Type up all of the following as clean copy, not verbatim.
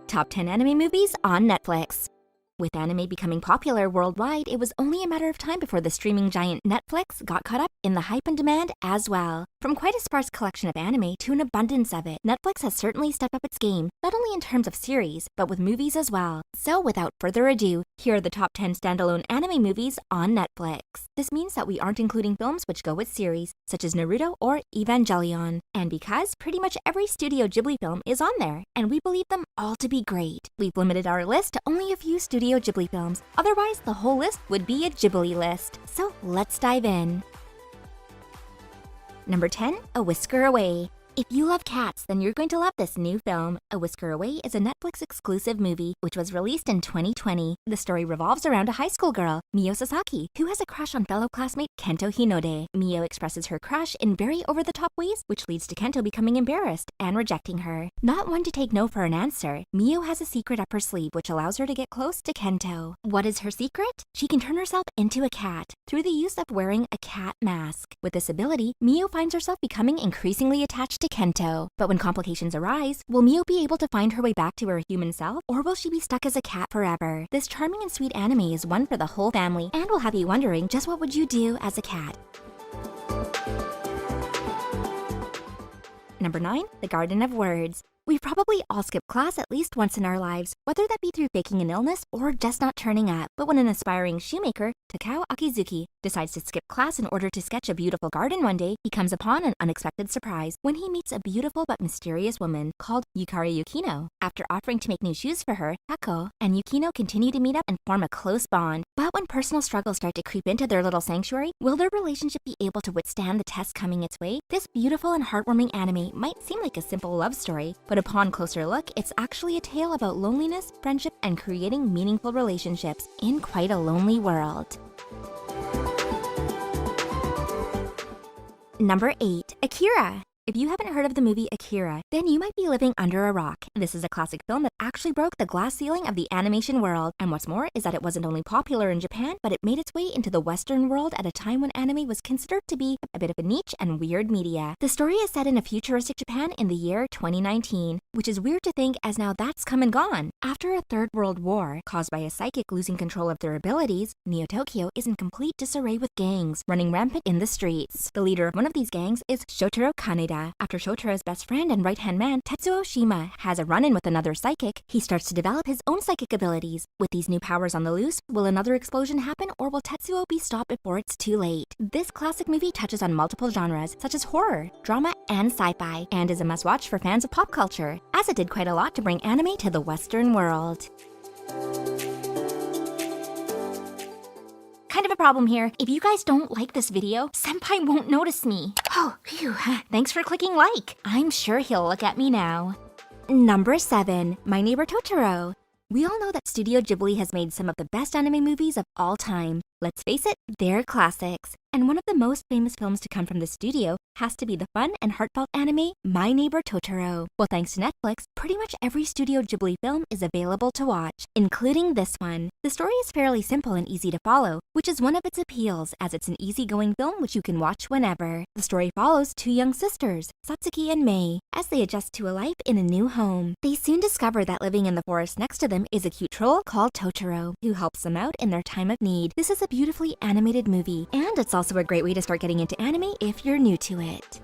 Top 10 anime movies on Netflix. With anime becoming popular worldwide, it was only a matter of time before the streaming giant Netflix got caught up in the hype and demand as well. From quite a sparse collection of anime to an abundance of it, Netflix has certainly stepped up its game, not only in terms of series, but with movies as well. So without further ado, here are the top 10 standalone anime movies on Netflix. This means that we aren't including films which go with series, such as Naruto or Evangelion. And because pretty much every Studio Ghibli film is on there, and we believe them all to be great, we've limited our list to only a few Studio Ghibli films. Otherwise, the whole list would be a Ghibli list. So let's dive in. Number 10, A Whisker Away. If you love cats, then you're going to love this new film. A Whisker Away is a Netflix exclusive movie, which was released in 2020. The story revolves around a high school girl, Mio Sasaki, who has a crush on fellow classmate Kento Hinode. Mio expresses her crush in very over-the-top ways, which leads to Kento becoming embarrassed and rejecting her. Not one to take no for an answer, Mio has a secret up her sleeve which allows her to get close to Kento. What is her secret? She can turn herself into a cat through the use of wearing a cat mask. With this ability, Mio finds herself becoming increasingly attached to Kento. But when complications arise, will Mio be able to find her way back to her human self, or will she be stuck as a cat forever? This charming and sweet anime is one for the whole family, and will have you wondering just what would you do as a cat. Number 9, The Garden of Words. We've probably all skipped class at least once in our lives, whether that be through faking an illness or just not turning up. But when an aspiring shoemaker, Takao Akizuki, decides to skip class in order to sketch a beautiful garden one day, he comes upon an unexpected surprise when he meets a beautiful but mysterious woman called Yukari Yukino. After offering to make new shoes for her, Tako and Yukino continue to meet up and form a close bond. But when personal struggles start to creep into their little sanctuary, will their relationship be able to withstand the test coming its way? This beautiful and heartwarming anime might seem like a simple love story, but upon closer look, it's actually a tale about loneliness, friendship, and creating meaningful relationships in quite a lonely world. Number 8, Akira. If you haven't heard of the movie Akira, then you might be living under a rock. This is a classic film that actually broke the glass ceiling of the animation world. And what's more is that it wasn't only popular in Japan, but it made its way into the Western world at a time when anime was considered to be a bit of a niche and weird media. The story is set in a futuristic Japan in the year 2019, which is weird to think as now that's come and gone. After a third world war, caused by a psychic losing control of their abilities, Neo Tokyo is in complete disarray with gangs running rampant in the streets. The leader of one of these gangs is Shotaro Kaneda. After Shotaro's best friend and right-hand man, Tetsuo Shima, has a run-in with another psychic, he starts to develop his own psychic abilities. With these new powers on the loose, will another explosion happen, or will Tetsuo be stopped before it's too late? This classic movie touches on multiple genres, such as horror, drama, and sci-fi, and is a must-watch for fans of pop culture, as it did quite a lot to bring anime to the Western world. Kind of a problem here. If you guys don't like this video, Senpai won't notice me. Oh, phew. Thanks for clicking like. I'm sure he'll look at me now. Number 7, My Neighbor Totoro. We all know that Studio Ghibli has made some of the best anime movies of all time. Let's face it, they're classics. And one of the most famous films to come from the studio has to be the fun and heartfelt anime, My Neighbor Totoro. Well, thanks to Netflix, pretty much every Studio Ghibli film is available to watch, including this one. The story is fairly simple and easy to follow, which is one of its appeals, as it's an easygoing film which you can watch whenever. The story follows two young sisters, Satsuki and Mei, as they adjust to a life in a new home. They soon discover that living in the forest next to them is a cute troll called Totoro, who helps them out in their time of need. This is a beautifully animated movie, and it's also a great way to start getting into anime if you're new to it.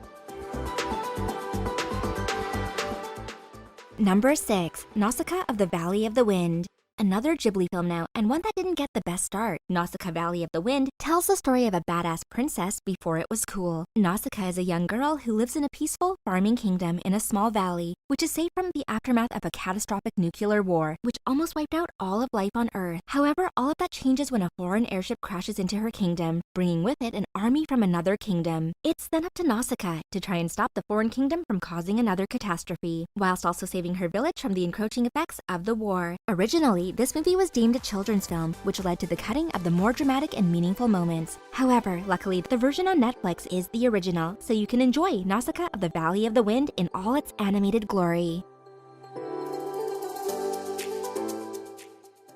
Number 6, Nausicaa of the Valley of the Wind. Another Ghibli film now, and one that didn't get the best start. Nausicaa Valley of the Wind tells the story of a badass princess before it was cool. Nausicaa is a young girl who lives in a peaceful farming kingdom in a small valley, which is safe from the aftermath of a catastrophic nuclear war, which almost wiped out all of life on Earth. However, all of that changes when a foreign airship crashes into her kingdom, bringing with it an army from another kingdom. It's then up to Nausicaa to try and stop the foreign kingdom from causing another catastrophe, whilst also saving her village from the encroaching effects of the war. Originally, this movie was deemed a children's film, which led to the cutting of the more dramatic and meaningful moments. However, luckily, the version on Netflix is the original, so you can enjoy Nausicaa of the Valley of the Wind in all its animated glory.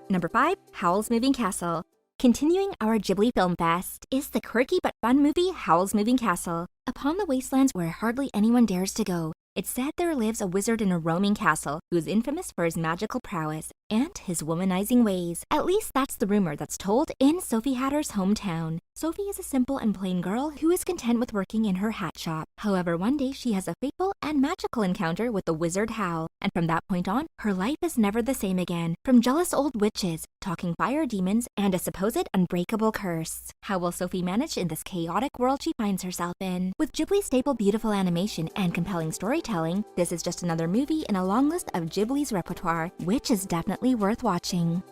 Number 5, Howl's Moving Castle. Continuing our Ghibli Film Fest is the quirky but fun movie Howl's Moving Castle. Upon the wastelands where hardly anyone dares to go, It's said there lives a wizard in a roaming castle who is infamous for his magical prowess and his womanizing ways. At least that's the rumor that's told in Sophie Hatter's hometown. Sophie is a simple and plain girl who is content with working in her hat shop. However, one day she has a fateful and magical encounter with the wizard Howl, and from that point on, her life is never the same again. From jealous old witches, talking fire demons, and a supposed unbreakable curse. How will Sophie manage in this chaotic world she finds herself in? With Ghibli's staple beautiful animation and compelling storytelling, this is just another movie in a long list of Ghibli's repertoire, which is definitely worth watching.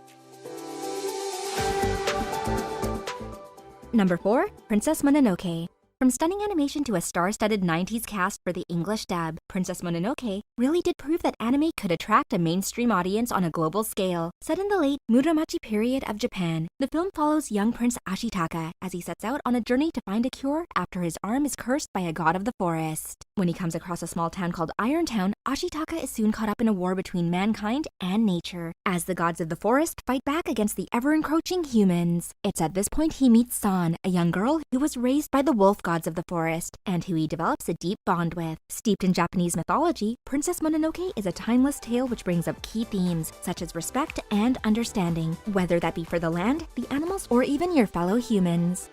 Number 4. Princess Mononoke. From stunning animation to a star-studded 90s cast for the English dub, Princess Mononoke really did prove that anime could attract a mainstream audience on a global scale. Set in the late Muromachi period of Japan, the film follows young Prince Ashitaka as he sets out on a journey to find a cure after his arm is cursed by a god of the forest. When he comes across a small town called Irontown, Ashitaka is soon caught up in a war between mankind and nature, as the gods of the forest fight back against the ever-encroaching humans. It's at this point he meets San, a young girl who was raised by the wolf gods of the forest, and who he develops a deep bond with. Steeped in Japanese mythology, Princess Mononoke is a timeless tale which brings up key themes, such as respect and understanding, whether that be for the land, the animals, or even your fellow humans.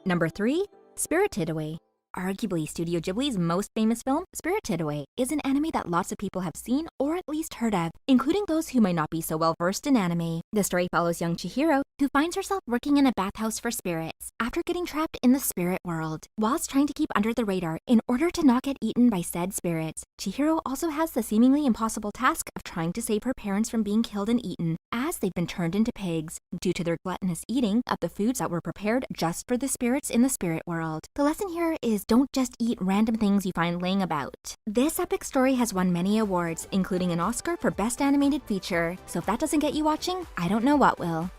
Number 3. Spirited Away. Arguably Studio Ghibli's most famous film, Spirited Away, is an anime that lots of people have seen or at least heard of, including those who might not be so well versed in anime. The story follows young Chihiro, who finds herself working in a bathhouse for spirits after getting trapped in the spirit world. Whilst trying to keep under the radar in order to not get eaten by said spirits, Chihiro also has the seemingly impossible task of trying to save her parents from being killed and eaten, as they've been turned into pigs due to their gluttonous eating of the foods that were prepared just for the spirits in the spirit world. The lesson here is don't just eat random things you find laying about. This epic story has won many awards, including an Oscar for Best Animated Feature, so if that doesn't get you watching, I don't know what will.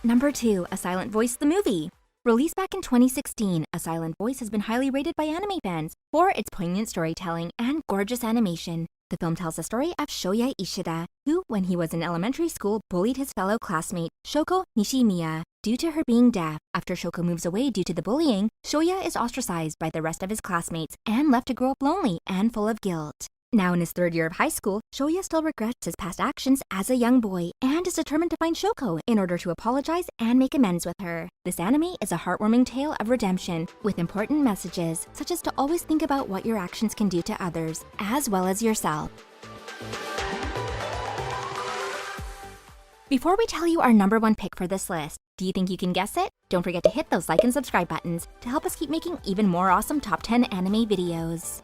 Number 2. A Silent Voice the Movie. Released back in 2016, A Silent Voice has been highly rated by anime fans for its poignant storytelling and gorgeous animation. The film tells the story of Shoya Ishida, who, when he was in elementary school, bullied his fellow classmate, Shoko Nishimiya, due to her being deaf. After Shoko moves away due to the bullying, Shoya is ostracized by the rest of his classmates and left to grow up lonely and full of guilt. Now in his 3rd year of high school, Shoya still regrets his past actions as a young boy and is determined to find Shoko in order to apologize and make amends with her. This anime is a heartwarming tale of redemption with important messages, such as to always think about what your actions can do to others, as well as yourself. Before we tell you our number 1 pick for this list, do you think you can guess it? Don't forget to hit those like and subscribe buttons to help us keep making even more awesome top 10 anime videos.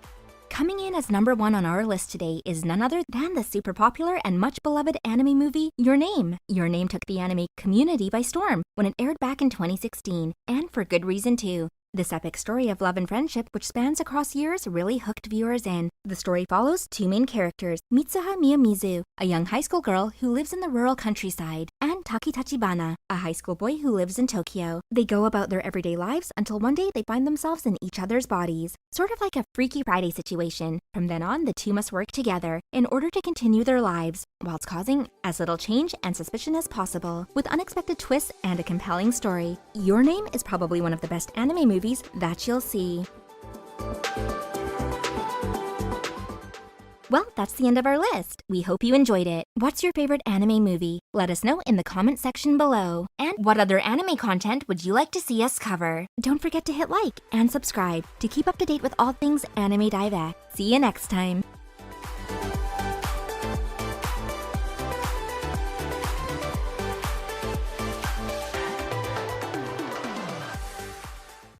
Coming in as number 1 on our list today is none other than the super popular and much beloved anime movie, Your Name. Your Name took the anime community by storm when it aired back in 2016, and for good reason too. This epic story of love and friendship, which spans across years, really hooked viewers in. The story follows 2 main characters, Mitsuha Miyamizu, a young high school girl who lives in the rural countryside, and Taki Tachibana, a high school boy who lives in Tokyo. They go about their everyday lives until one day they find themselves in each other's bodies, sort of like a Freaky Friday situation. From then on, the two must work together in order to continue their lives, whilst causing as little change and suspicion as possible. With unexpected twists and a compelling story, Your Name is probably one of the best anime movies that you'll see. Well, that's the end of our list. We hope you enjoyed it. What's your favorite anime movie? Let us know in the comment section below. And what other anime content would you like to see us cover? Don't forget to hit like and subscribe to keep up to date with all things Anime Dive. See you next time.